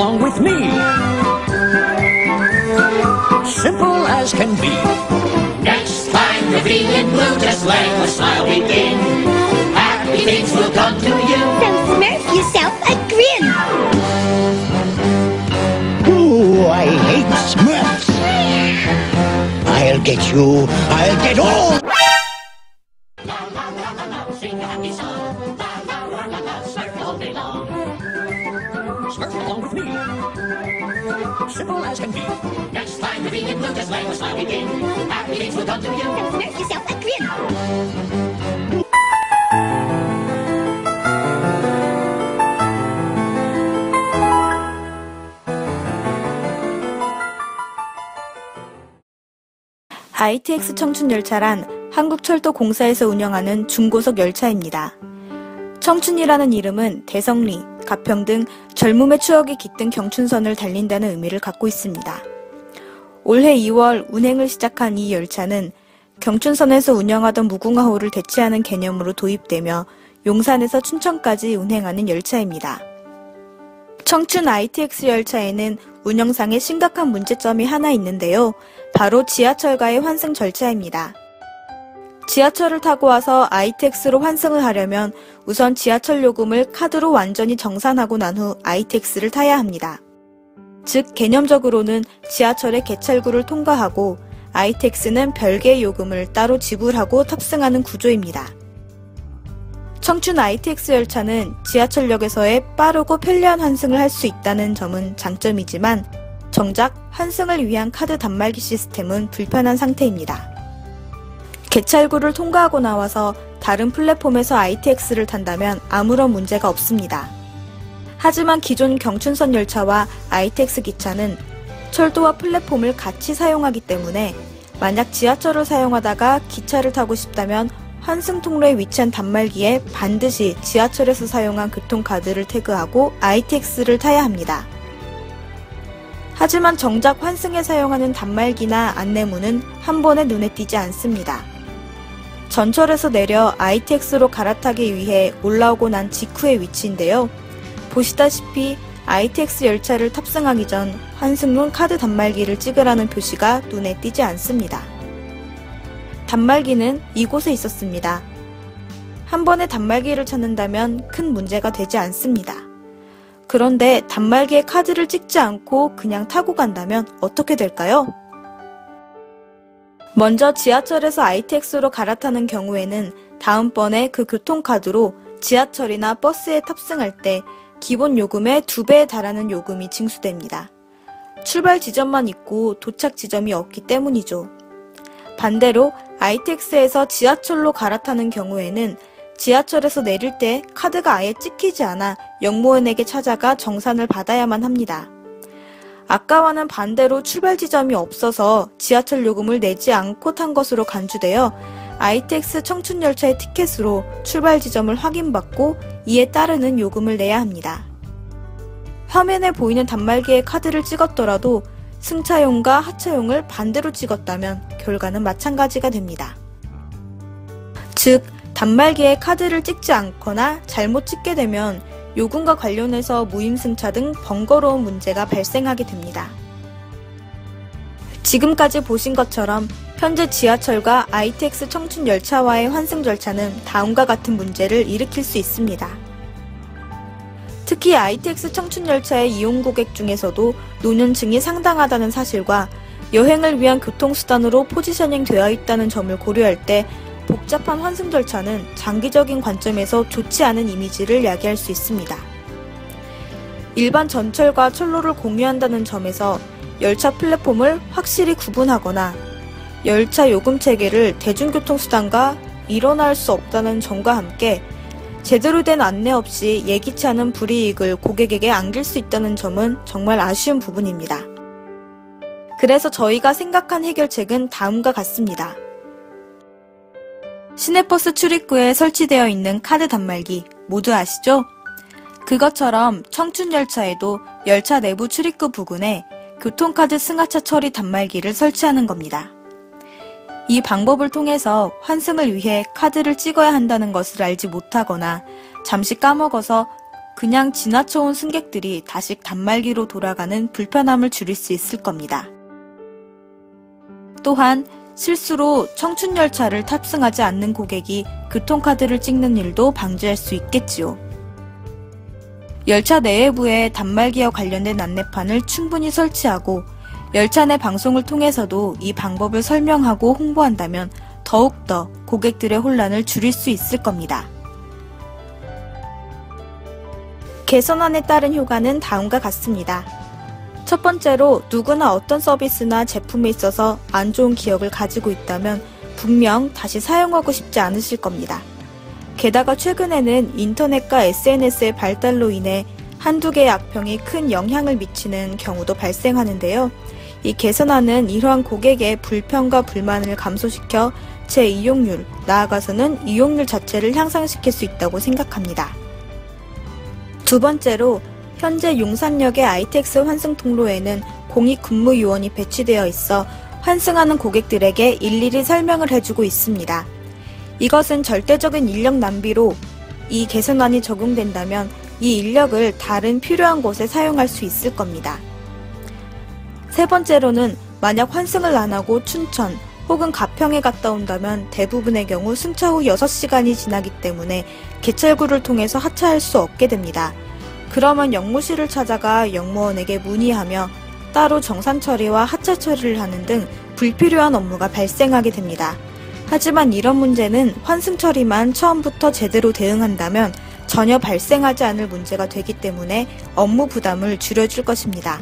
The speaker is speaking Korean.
along with me. Simple as can be. Next time you're feeling blue, just let the smile begin. Happy things will come to you. So smurf yourself a grin. Ooh, I hate Smurfs. I'll get you. I'll get all. La la la la la, sing a happy song. La la la la la, Smurf all day long. Smurf along with me. Simple as can be. Next time you're feeling blue, just let the smile begin. Happy things will come to you. So smurf yourself a grin. ITX 청춘열차란 한국철도공사에서 운영하는 중고속 열차입니다. 청춘이라는 이름은 대성리, 가평 등 젊음의 추억이 깃든 경춘선을 달린다는 의미를 갖고 있습니다. 올해 2월 운행을 시작한 이 열차는 경춘선에서 운영하던 무궁화호를 대체하는 개념으로 도입되며 용산에서 춘천까지 운행하는 열차입니다. 청춘 ITX 열차에는 운영상에 심각한 문제점이 하나 있는데요. 바로 지하철과의 환승 절차입니다. 지하철을 타고 와서 ITX로 환승을 하려면 우선 지하철 요금을 카드로 완전히 정산하고 난 후 ITX를 타야 합니다. 즉 개념적으로는 지하철의 개찰구를 통과하고 ITX는 별개의 요금을 따로 지불하고 탑승하는 구조입니다. 청춘 ITX 열차는 지하철역에서의 빠르고 편리한 환승을 할 수 있다는 점은 장점이지만 정작 환승을 위한 카드 단말기 시스템은 불편한 상태입니다. 개찰구를 통과하고 나와서 다른 플랫폼에서 ITX를 탄다면 아무런 문제가 없습니다. 하지만 기존 경춘선 열차와 ITX 기차는 철도와 플랫폼을 같이 사용하기 때문에 만약 지하철을 사용하다가 기차를 타고 싶다면 환승 통로에 위치한 단말기에 반드시 지하철에서 사용한 교통카드를 태그하고 ITX를 타야 합니다. 하지만 정작 환승에 사용하는 단말기나 안내문은 한 번에 눈에 띄지 않습니다. 전철에서 내려 ITX로 갈아타기 위해 올라오고 난 직후의 위치인데요. 보시다시피 ITX 열차를 탑승하기 전 환승용 카드 단말기를 찍으라는 표시가 눈에 띄지 않습니다. 단말기는 이곳에 있었습니다. 한 번에 단말기를 찾는다면 큰 문제가 되지 않습니다. 그런데 단말기에 카드를 찍지 않고 그냥 타고 간다면 어떻게 될까요? 먼저 지하철에서 ITX로 갈아타는 경우에는 다음번에 그 교통카드로 지하철이나 버스에 탑승할 때 기본 요금의 2배에 달하는 요금이 징수됩니다. 출발 지점만 있고 도착 지점이 없기 때문이죠. 반대로 ITX에서 지하철로 갈아타는 경우에는 지하철에서 내릴 때 카드가 아예 찍히지 않아 역무원에게 찾아가 정산을 받아야만 합니다. 아까와는 반대로 출발 지점이 없어서 지하철 요금을 내지 않고 탄 것으로 간주되어 ITX 청춘열차의 티켓으로 출발 지점을 확인받고 이에 따르는 요금을 내야 합니다. 화면에 보이는 단말기에 카드를 찍었더라도 승차용과 하차용을 반대로 찍었다면 결과는 마찬가지가 됩니다. 즉, 단말기에 카드를 찍지 않거나 잘못 찍게 되면 요금과 관련해서 무임승차 등 번거로운 문제가 발생하게 됩니다. 지금까지 보신 것처럼 현재 지하철과 ITX 청춘 열차와의 환승 절차는 다음과 같은 문제를 일으킬 수 있습니다. 특히 ITX 청춘 열차의 이용 고객 중에서도 노년층이 상당하다는 사실과 여행을 위한 교통수단으로 포지셔닝 되어 있다는 점을 고려할 때 복잡한 환승 절차는 장기적인 관점에서 좋지 않은 이미지를 야기할 수 있습니다. 일반 전철과 철로를 공유한다는 점에서 열차 플랫폼을 확실히 구분하거나 열차 요금 체계를 대중교통수단과 일원화할 수 없다는 점과 함께 제대로 된 안내 없이 예기치 않은 불이익을 고객에게 안길 수 있다는 점은 정말 아쉬운 부분입니다. 그래서 저희가 생각한 해결책은 다음과 같습니다. 시내버스 출입구에 설치되어 있는 카드 단말기 모두 아시죠? 그것처럼 청춘열차에도 열차 내부 출입구 부근에 교통카드 승하차 처리 단말기를 설치하는 겁니다. 이 방법을 통해서 환승을 위해 카드를 찍어야 한다는 것을 알지 못하거나 잠시 까먹어서 그냥 지나쳐온 승객들이 다시 단말기로 돌아가는 불편함을 줄일 수 있을 겁니다. 또한 실수로 청춘열차를 탑승하지 않는 고객이 교통카드를 찍는 일도 방지할 수 있겠지요. 열차 내외부에 단말기와 관련된 안내판을 충분히 설치하고 열차 내 방송을 통해서도 이 방법을 설명하고 홍보한다면 더욱더 고객들의 혼란을 줄일 수 있을 겁니다. 개선안에 따른 효과는 다음과 같습니다. 첫 번째로 누구나 어떤 서비스나 제품에 있어서 안 좋은 기억을 가지고 있다면 분명 다시 사용하고 싶지 않으실 겁니다. 게다가 최근에는 인터넷과 SNS의 발달로 인해 한두 개의 악평이 큰 영향을 미치는 경우도 발생하는데요. 이 개선안은 이러한 고객의 불편과 불만을 감소시켜 재이용률, 나아가서는 이용률 자체를 향상시킬 수 있다고 생각합니다. 두 번째로 현재 용산역의 ITX 환승 통로에는 공익근무요원이 배치되어 있어 환승하는 고객들에게 일일이 설명을 해주고 있습니다. 이것은 절대적인 인력 낭비로 이 개선안이 적용된다면 이 인력을 다른 필요한 곳에 사용할 수 있을 겁니다. 세 번째로는 만약 환승을 안 하고 춘천 혹은 가평에 갔다 온다면 대부분의 경우 승차 후 6시간이 지나기 때문에 개찰구를 통해서 하차할 수 없게 됩니다. 그러면 역무실을 찾아가 역무원에게 문의하며 따로 정산 처리와 하차 처리를 하는 등 불필요한 업무가 발생하게 됩니다. 하지만 이런 문제는 환승 처리만 처음부터 제대로 대응한다면 전혀 발생하지 않을 문제가 되기 때문에 업무 부담을 줄여줄 것입니다.